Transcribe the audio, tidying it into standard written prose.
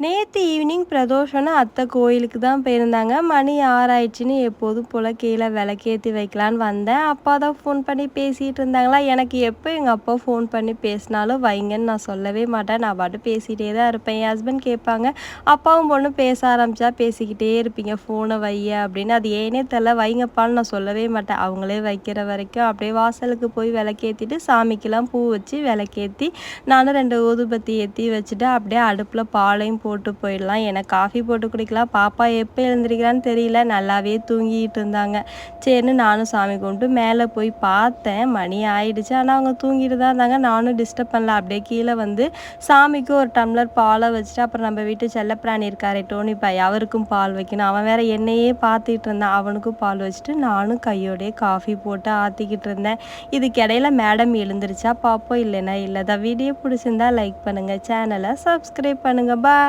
நேத்து ஈவினிங் பிரதோஷம்னு அத்தை கோயிலுக்கு தான் போயிருந்தாங்க. மணி 6 ஆயிடுச்சுன்னு எப்போதும் போல கீழே விளக்கேத்தி வைக்கலான்னு வந்தேன். அப்பா தான் ஃபோன் பண்ணி பேசிட்டு இருந்தாங்களா. எனக்கு எப்போ எங்கள் அப்பா ஃபோன் பண்ணி பேசினாலும் வைங்கன்னு நான் சொல்லவே மாட்டேன். நான் பாட்டு பேசிகிட்டே தான் இருப்பேன். என் ஹஸ்பண்ட் கேட்பாங்க, அப்பாவும் பொண்ணும் பேச ஆரம்பிச்சா பேசிக்கிட்டே இருப்பீங்க, ஃபோனை வைய அப்படின்னு. அது ஏனே தெரில, வைங்கப்பான்னு நான் சொல்லவே மாட்டேன். அவங்களே வைக்கிற வரைக்கும் அப்படியே வாசலுக்கு போய் விளக்கேற்றிட்டு சாமிக்கெல்லாம் பூ வச்சு விளக்கேற்றி நானும் 2 ஊதுபத்தி ஏற்றி வச்சுட்டு அப்படியே அடுப்பில் பாலையும் போட்டு போயிடலாம். எனக்கு காஃபி போட்டு குடிக்கலாம். பாப்பா எப்போ எழுந்திரிக்கிறான்னு தெரியல, நல்லாவே தூங்கிட்டு இருந்தாங்க. சரின்னு நானும் சாமி கும்பிட்டு மேலே போய் பார்த்தேன். மணி ஆயிடுச்சு, ஆனால் அவங்க தூங்கிட்டு தான் இருந்தாங்க. நானும் டிஸ்டர்ப் பண்ணல. அப்படியே கீழே வந்து சாமிக்கு ஒரு டம்ளர் பாலை வச்சுட்டு, அப்புறம் நம்ம வீட்டு செல்லப்பிராணி இருக்காரே டோனி பாய், அவருக்கும் பால் வைக்கணும். அவன் வேற என்னையே பார்த்துட்டு இருந்தான். அவனுக்கும் பால் வச்சுட்டு நானும் கையோடையே காஃபி போட்டு ஆற்றிக்கிட்டு இருந்தேன். இதுக்கு இடையில மேடம் எழுந்திரிச்சா பார்ப்போம், இல்லைன்னா இல்லை தான். வீடியோ பிடிச்சிருந்தா லைக் பண்ணுங்கள், சேனலை சப்ஸ்கிரைப் பண்ணுங்கள். பாய்.